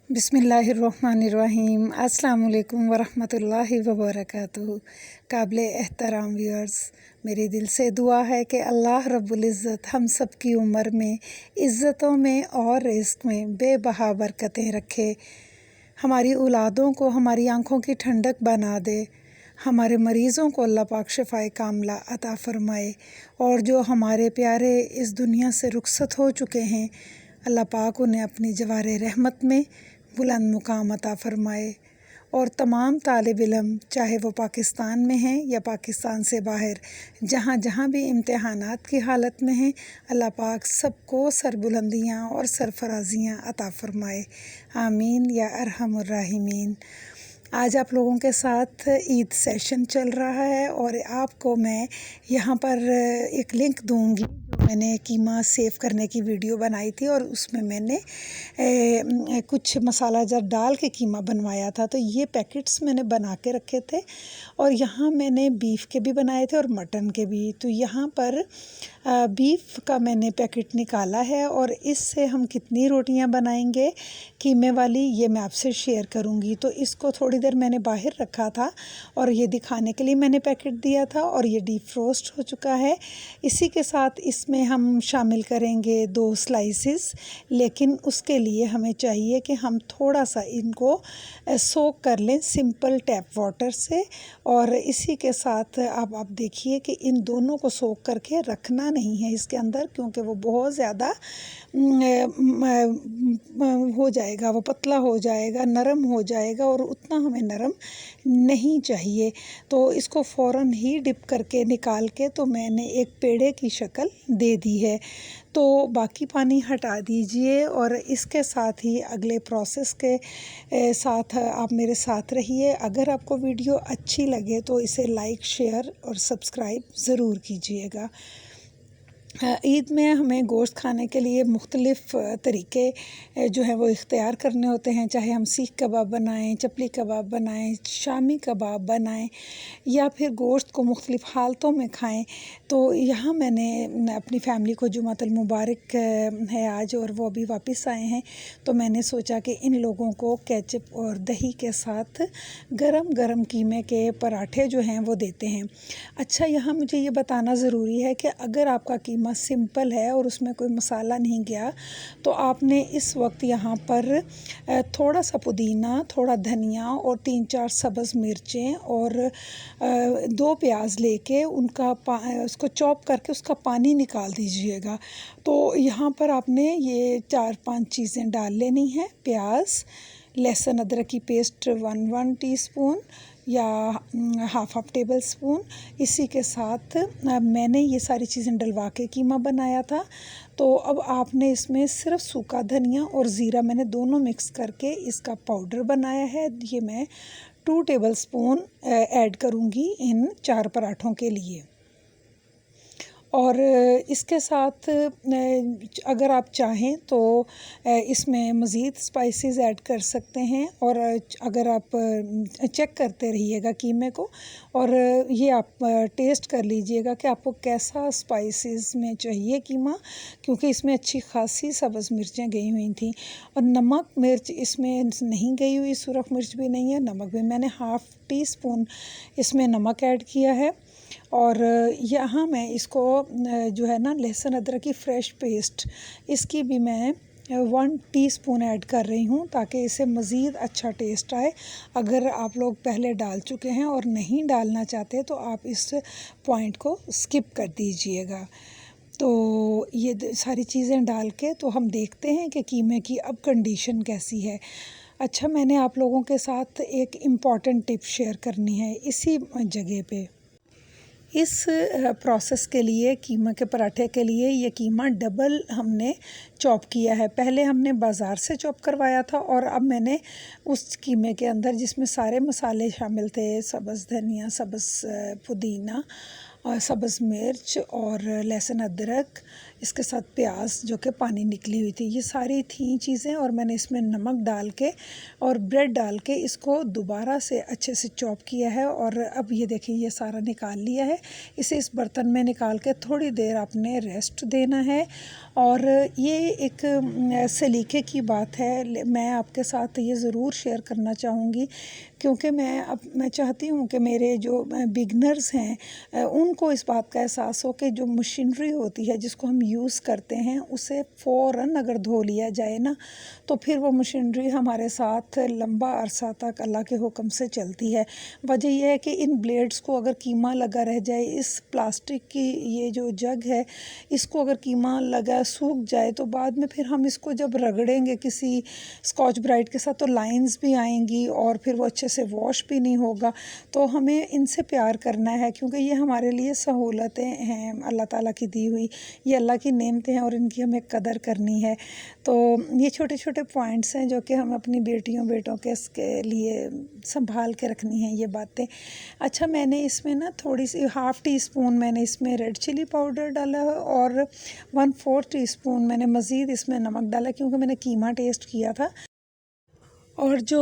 बिस्मिल्लाहिर्रहमानिर्रहीम। अस्सलाम वालेकुम वरहमतुल्लाहि वबरकातुहू। काबिल एहतराम व्यूअर्स, मेरी दिल से दुआ है कि अल्लाह रब्बुल इज़्ज़त हम सब की उम्र में, इज़्ज़तों में और रिज़्क़ में बेबहा बरकतें रखे। हमारी औलादों को हमारी आँखों की ठंडक बना दे। हमारे मरीज़ों को अल्लाह पाक शिफ़ाए कामिला अता फ़रमाए। और जो हमारे प्यारे इस दुनिया से रुखसत हो चुके हैं, अल्लाह पाक उन्हें अपनी जवारे रहमत में बुलंद मुकाम अता फ़रमाए। और तमाम तालिब इल्म, चाहे वो पाकिस्तान में हैं या पाकिस्तान से बाहर, जहाँ जहाँ भी इम्तिहानात की हालत में हैं, अल्लाह पाक सबको सरबुलंदियाँ और सरफराजियाँ अता फ़रमाए। आमीन या अरहमुर राहिमीन। आज आप लोगों के साथ ईद सेशन चल रहा है और आपको मैं यहाँ पर एक लिंक दूँगी जो मैंने कीमा सेव करने की वीडियो बनाई थी और उसमें मैंने कुछ मसाला जार डाल के कीमा बनवाया था। तो ये पैकेट्स मैंने बना के रखे थे और यहाँ मैंने बीफ के भी बनाए थे और मटन के भी। तो यहाँ पर बीफ का मैंने पैकेट निकाला है और इससे हम कितनी रोटियाँ बनाएंगे कीमे वाली, ये मैं आपसे शेयर करूँगी। तो इसको थोड़ी देर मैंने बाहर रखा था और ये दिखाने के लिए मैंने पैकेट दिया था और ये डीप फ्रोस्ट हो चुका है। इसी के साथ इसमें हम शामिल करेंगे 2 स्लाइसेस, लेकिन उसके लिए हमें चाहिए कि हम थोड़ा सा इनको सोक कर लें सिंपल टैप वाटर से। और इसी के साथ अब आप देखिए कि इन दोनों को सोक करके रखना नहीं है इसके अंदर, क्योंकि वो बहुत ज़्यादा हो जाएगा, वो पतला हो जाएगा, नरम हो जाएगा और उतना हमें नरम नहीं चाहिए। तो इसको फ़ौरन ही डिप करके निकाल के तो मैंने एक पेड़े की शक्ल दे दी है। तो बाकी पानी हटा दीजिए और इसके साथ ही अगले प्रोसेस के साथ आप मेरे साथ रहिए। अगर आपको वीडियो अच्छी लगे तो इसे लाइक, शेयर और सब्सक्राइब ज़रूर कीजिएगा। ईद में हमें गोश्त खाने के लिए मुख्तलिफ़ तरीके जो है वो इख्तियार करने होते हैं, चाहे हम सीख कबाब बनाएं, चपली कबाब बनाएं, शामी कबाब बनाएं या फिर गोश्त को मुख्तलिफ़ हालतों में खाएं। तो यहाँ मैंने अपनी फ़ैमिली को जुमातुल मुबारक है आज और वो अभी वापस आए हैं, तो मैंने सोचा कि इन लोगों को केचप और दही के साथ गरम गरम कीमे के पराठे जो हैं वो देते हैं। अच्छा, यहाँ मुझे ये बताना ज़रूरी है कि अगर आपका कीमा सिंपल है और उसमें कोई मसाला नहीं गया, तो आपने इस वक्त यहाँ पर थोड़ा सा पुदीना, थोड़ा धनिया और 3-4 सब्ज़ मिर्चें और 2 प्याज लेके उसको चॉप करके उसका पानी निकाल दीजिएगा। तो यहाँ पर आपने ये 4-5 चीज़ें डाल लेनी है। प्याज, लहसुन अदरक की पेस्ट 1 टीस्पून या हाफ टेबल स्पून। इसी के साथ मैंने ये सारी चीज़ें डलवा के कीमा बनाया था। तो अब आपने इसमें सिर्फ सूखा धनिया और ज़ीरा मैंने दोनों मिक्स करके इसका पाउडर बनाया है। ये मैं 2 टेबल स्पून ऐड करूँगी इन 4 पराठों के लिए। और इसके साथ अगर आप चाहें तो इसमें मज़ीद स्पाइसेस ऐड कर सकते हैं। और अगर आप चेक करते रहिएगा कीमे को और ये आप टेस्ट कर लीजिएगा कि आपको कैसा स्पाइसेस में चाहिए कीमा, क्योंकि इसमें अच्छी खासी सब्ज़ मिर्चें गई हुई थी और नमक मिर्च इसमें नहीं गई हुई, सुरख मिर्च भी नहीं है, नमक भी मैंने हाफ़ टी स्पून इसमें नमक ऐड किया है। और यहाँ मैं इसको जो है ना लहसुन अदरक की फ़्रेश पेस्ट, इसकी भी मैं 1 टीस्पून ऐड कर रही हूँ ताकि इसे मज़ीद अच्छा टेस्ट आए। अगर आप लोग पहले डाल चुके हैं और नहीं डालना चाहते तो आप इस पॉइंट को स्किप कर दीजिएगा। तो ये सारी चीज़ें डाल के तो हम देखते हैं कि कीमे की अब कंडीशन कैसी है। अच्छा, मैंने आप लोगों के साथ एक इम्पॉर्टेंट टिप शेयर करनी है इसी जगह पे। इस प्रोसेस के लिए, कीमा के पराठे के लिए, ये कीमा डबल हमने चॉप किया है। पहले हमने बाज़ार से चॉप करवाया था और अब मैंने उस कीमे के अंदर जिसमें सारे मसाले शामिल थे, सब्ज़ धनिया, सब्ज़ पुदीना और सब्ज़ मिर्च और लहसुन अदरक, इसके साथ प्याज जो कि पानी निकली हुई थी, ये सारी थी चीज़ें। और मैंने इसमें नमक डाल के और ब्रेड डाल के इसको दोबारा से अच्छे से चॉप किया है। और अब ये देखिए ये सारा निकाल लिया है। इसे इस बर्तन में निकाल के थोड़ी देर आपने रेस्ट देना है। और ये एक सलीके की बात है, मैं आपके साथ ये ज़रूर शेयर करना चाहूँगी, क्योंकि मैं चाहती हूँ कि मेरे जो बिगनर्स हैं उनको इस बात का एहसास हो कि जो मशीनरी होती है जिसको हम यूज़ करते हैं उसे फ़ौरन अगर धो लिया जाए ना, तो फिर वो मशीनरी हमारे साथ लंबा अरसा तक अल्लाह के हुक्म से चलती है। वजह यह है कि इन ब्लेड्स को अगर कीमा लगा रह जाए, इस प्लास्टिक की ये जो जग है इसको अगर कीमा लगा सूख जाए, तो बाद में फिर हम इसको जब रगड़ेंगे किसी स्कॉच ब्राइट के साथ तो लाइंस भी आएंगी और फिर वो अच्छे से वॉश भी नहीं होगा। तो हमें इनसे प्यार करना है, क्योंकि ये हमारे लिए सहूलतें हैं अल्लाह ताला की दी हुई, ये अल्लाह की नेमतें हैं और इनकी हमें कदर करनी है। तो ये छोटे छोटे पॉइंट्स हैं जो कि हम अपनी बेटियों बेटों के इसके लिए संभाल के रखनी है ये बातें। अच्छा, मैंने इसमें ना थोड़ी सी ½ टीस्पून मैंने इसमें रेड चिली पाउडर डाला है और 1/4 टीस्पून मैंने मज़ीद इसमें नमक डाला, क्योंकि मैंने कीमा टेस्ट किया था। और जो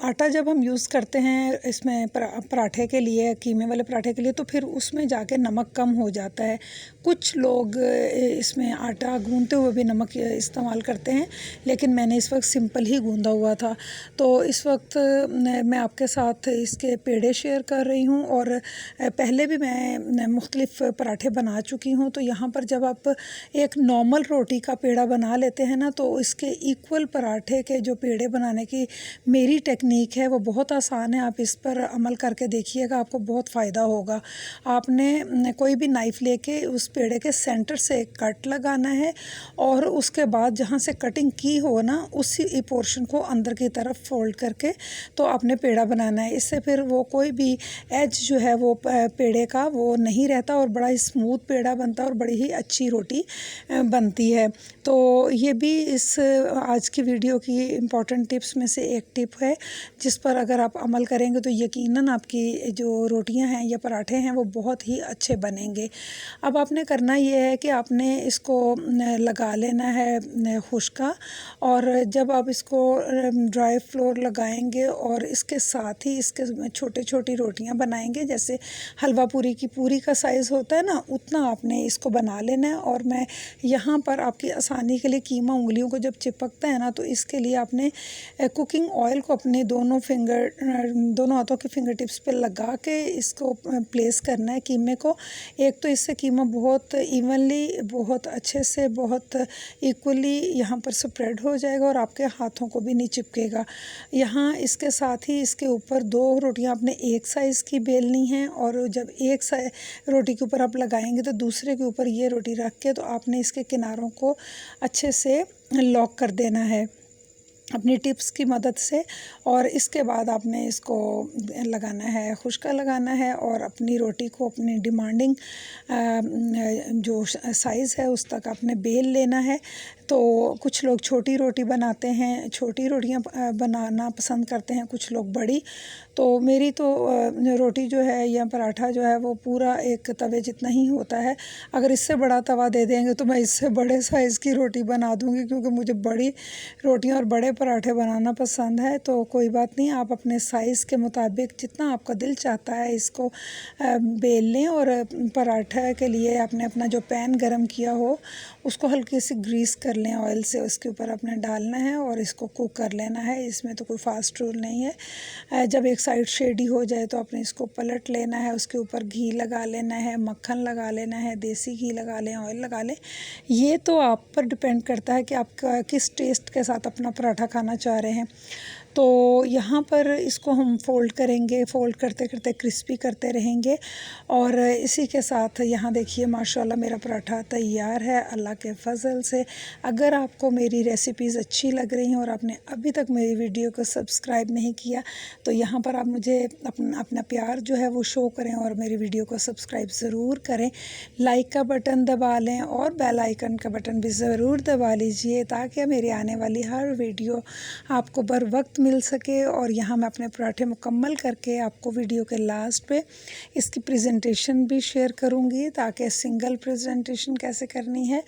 आटा जब हम यूज़ करते हैं इसमें पराठे के लिए, कीमे वाले पराठे के लिए, तो फिर उसमें जाके नमक कम हो जाता है। कुछ लोग इसमें आटा गूंदते हुए भी नमक इस्तेमाल करते हैं, लेकिन मैंने इस वक्त सिंपल ही गूंदा हुआ था। तो इस वक्त मैं आपके साथ इसके पेड़े शेयर कर रही हूँ। और पहले भी मैं मुख्तलिफ़ पराठे बना चुकी हूँ। तो यहाँ पर जब आप एक नॉर्मल रोटी का पेड़ा बना लेते हैं ना, तो इसके इक्वल पराठे के जो पेड़े बनाने की मेरी टेक्निक है वो बहुत आसान है। आप इस पर अमल करके देखिएगा, आपको बहुत फ़ायदा होगा। आपने कोई भी नाइफ़ लेके उस पेड़े के सेंटर से कट लगाना है और उसके बाद जहाँ से कटिंग की हो ना, उसी पोर्शन को अंदर की तरफ फोल्ड करके तो आपने पेड़ा बनाना है। इससे फिर वो कोई भी एज जो है वो पेड़े का वो नहीं रहता और बड़ा ही स्मूथ पेड़ा बनता है और बड़ी ही अच्छी रोटी बनती है। तो ये भी इस आज की वीडियो की इम्पॉर्टेंट टिप्स में से एक टिप है, जिस पर अगर आप अमल करेंगे तो यकीनन आपकी जो रोटियां हैं या पराठे हैं वो बहुत ही अच्छे बनेंगे। अब आपने करना ये है कि आपने इसको लगा लेना है खुश्का। और जब आप इसको ड्राई फ्लोर लगाएंगे और इसके साथ ही इसके छोटे छोटी रोटियां बनाएंगे, जैसे हलवा पूरी की पूरी का साइज़ होता है ना, उतना आपने इसको बना लेना है। और मैं यहाँ पर आपकी आसानी के लिए कीमा उंगलियों को जब चिपकता है ना, तो इसके लिए आपने कुकिंग ऑयल को अपने दोनों हाथों के फिंगर टिप्स पे लगा के इसको प्लेस करना है कीमे को। एक तो इससे कीमा बहुत इवनली, बहुत अच्छे से, बहुत इक्वली यहाँ पर स्प्रेड हो जाएगा और आपके हाथों को भी नहीं चिपकेगा। यहाँ इसके साथ ही इसके ऊपर 2 रोटियाँ आपने एक साइज़ की बेलनी हैं। और जब एक रोटी के ऊपर आप लगाएंगे तो दूसरे के ऊपर ये रोटी रख के तो आपने इसके किनारों को अच्छे से लॉक कर देना है अपनी टिप्स की मदद से। और इसके बाद आपने इसको लगाना है, खुश्का लगाना है और अपनी रोटी को अपनी डिमांडिंग जो साइज़ है उस तक आपने बेल लेना है। तो कुछ लोग छोटी रोटी बनाते हैं, छोटी रोटियां बनाना पसंद करते हैं, कुछ लोग बड़ी। तो मेरी तो रोटी जो है या पराठा जो है वो पूरा एक तवे जितना ही होता है। अगर इससे बड़ा तवा दे देंगे तो मैं इससे बड़े साइज़ की रोटी बना दूंगी, क्योंकि मुझे बड़ी रोटियां और बड़े पराठे बनाना पसंद है। तो कोई बात नहीं, आप अपने साइज़ के मुताबिक जितना आपका दिल चाहता है इसको बेल लें। और पराठा के लिए आपने अपना जो पैन गरम किया हो उसको हल्की सी ग्रीस कर लें ऑयल से, उसके ऊपर आपने डालना है और इसको कुक कर लेना है। इसमें तो कोई फास्ट रूल नहीं है। जब एक साइड शेडी हो जाए तो आपने इसको पलट लेना है, उसके ऊपर घी लगा लेना है, मक्खन लगा लेना है, देसी घी लगा लें, ऑयल लगा लें। ये तो आप पर डिपेंड करता है कि आप किस टेस्ट के साथ अपना पराठा खाना चाह रहे हैं। तो यहाँ पर इसको हम फ़ोल्ड करेंगे, फ़ोल्ड करते करते क्रिस्पी करते रहेंगे। और इसी के साथ यहाँ देखिए माशाल्लाह मेरा पराठा तैयार है अल्लाह के फ़ज़ल से। अगर आपको मेरी रेसिपीज़ अच्छी लग रही हैं और आपने अभी तक मेरी वीडियो को सब्सक्राइब नहीं किया तो यहाँ पर आप मुझे अपना प्यार जो है वो शो करें और मेरी वीडियो को सब्सक्राइब ज़रूर करें। लाइक का बटन दबा लें और बेल आइकन का बटन भी ज़रूर दबा लीजिए ताकि मेरी आने वाली हर वीडियो आपको बर वक्त मिल सके। और यहाँ मैं अपने पराठे मुकम्मल करके आपको वीडियो के लास्ट पे इसकी प्रेजेंटेशन भी शेयर करूँगी ताकि सिंगल प्रेजेंटेशन कैसे करनी है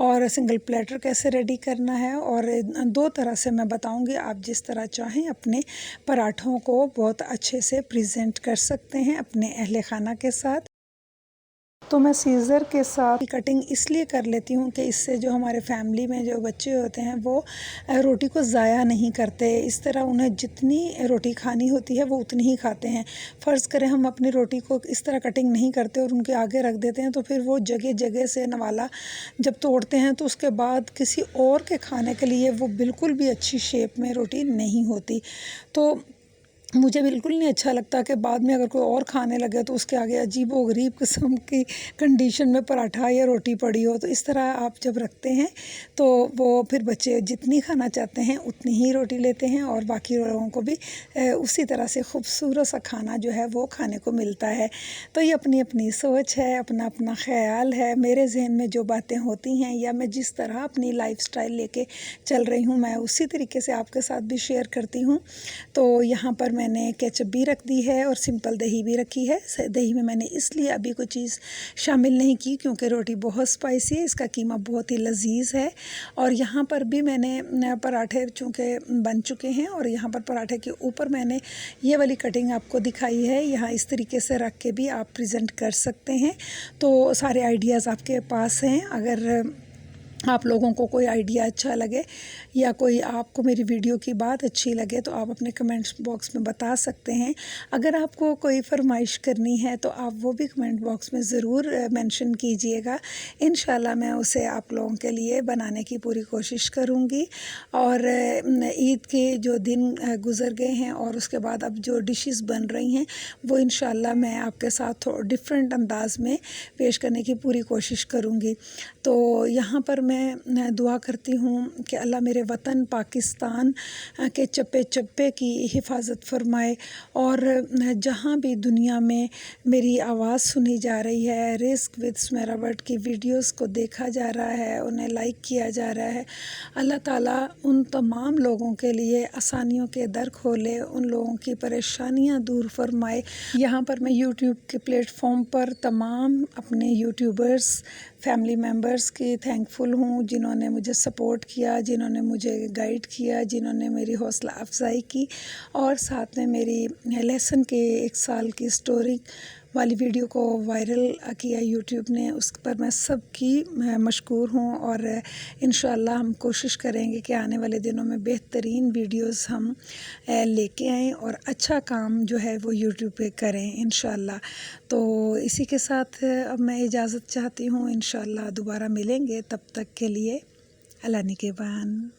और सिंगल प्लेटर कैसे रेडी करना है। और 2 तरह से मैं बताऊँगी, आप जिस तरह चाहें अपने पराठों को बहुत अच्छे से प्रेजेंट कर सकते हैं अपने अहले खाना के साथ। तो मैं सीज़र के साथ कटिंग इसलिए कर लेती हूँ कि इससे जो हमारे फैमिली में जो बच्चे होते हैं वो रोटी को ज़ाया नहीं करते। इस तरह उन्हें जितनी रोटी खानी होती है वो उतनी ही खाते हैं। फ़र्ज़ करें हम अपनी रोटी को इस तरह कटिंग नहीं करते और उनके आगे रख देते हैं तो फिर वो जगह जगह से नवाला जब तोड़ते हैं तो उसके बाद किसी और के खाने के लिए वो बिल्कुल भी अच्छी शेप में रोटी नहीं होती। तो मुझे बिल्कुल नहीं अच्छा लगता कि बाद में अगर कोई और खाने लगे तो उसके आगे अजीबो-गरीब किस्म की कंडीशन में पराठा या रोटी पड़ी हो। तो इस तरह आप जब रखते हैं तो वो फिर बच्चे जितनी खाना चाहते हैं उतनी ही रोटी लेते हैं और बाकी लोगों को भी उसी तरह से खूबसूरत सा खाना जो है वो खाने को मिलता है। तो ये अपनी अपनी सोच है, अपना अपना ख़्याल है। मेरे ज़हन में जो बातें होती हैं या मैं जिस तरह अपनी लाइफ़स्टाइल लेके चल रही हूँ मैं उसी तरीके से आपके साथ भी शेयर करती हूँ। तो यहाँ पर मैंने केचप भी रख दी है और सिंपल दही भी रखी है। दही में मैंने इसलिए अभी कोई चीज़ शामिल नहीं की क्योंकि रोटी बहुत स्पाइसी है, इसका कीमा बहुत ही लजीज है। और यहाँ पर भी मैंने पराठे चूँकि बन चुके हैं और यहाँ पर पराठे के ऊपर मैंने ये वाली कटिंग आपको दिखाई है। यहाँ इस तरीके से रख के भी आप प्रेजेंट कर सकते हैं। तो सारे आइडियाज़ आपके पास हैं। अगर आप लोगों को कोई आइडिया अच्छा लगे या कोई आपको मेरी वीडियो की बात अच्छी लगे तो आप अपने कमेंट्स बॉक्स में बता सकते हैं। अगर आपको कोई फरमाइश करनी है तो आप वो भी कमेंट बॉक्स में ज़रूर मेंशन कीजिएगा। इंशाल्लाह मैं उसे आप लोगों के लिए बनाने की पूरी कोशिश करूँगी। और ईद के जो दिन गुज़र गए हैं और उसके बाद अब जो डिशेस बन रही हैं वो इंशाल्लाह मैं आपके साथ डिफरेंट अंदाज में पेश करने की पूरी कोशिश करूँगी। तो यहाँ पर मैं दुआ करती हूँ कि अल्लाह मेरे वतन पाकिस्तान के चप्पे चप्पे की हिफाजत फरमाए। और जहाँ भी दुनिया में मेरी आवाज़ सुनी जा रही है, रिस्क विद सुमेरा भट्ट की वीडियोस को देखा जा रहा है, उन्हें लाइक किया जा रहा है, अल्लाह ताला उन तमाम लोगों के लिए आसानियों के दर खोले, उन लोगों की परेशानियाँ दूर फरमाए। यहाँ पर मैं यूट्यूब के प्लेटफॉर्म पर तमाम अपने यूट्यूबर्स फैमिली मेम्बर्स की थैंकफुल हूँ जिन्होंने मुझे सपोर्ट किया, जिन्होंने मुझे गाइड किया, जिन्होंने मेरी हौसला अफजाई की और साथ में मेरी लेसन के 1 साल की स्टोरी वाली वीडियो को वायरल किया यूट्यूब ने। उस पर मैं सबकी मशकूर हूँ। और इंशाल्लाह हम कोशिश करेंगे कि आने वाले दिनों में बेहतरीन वीडियोस हम लेके आएँ और अच्छा काम जो है वो यूट्यूब पे करें इंशाल्लाह। तो इसी के साथ अब मैं इजाज़त चाहती हूँ। इंशाल्लाह दोबारा मिलेंगे, तब तक के लिए अल्लाह निगहबान।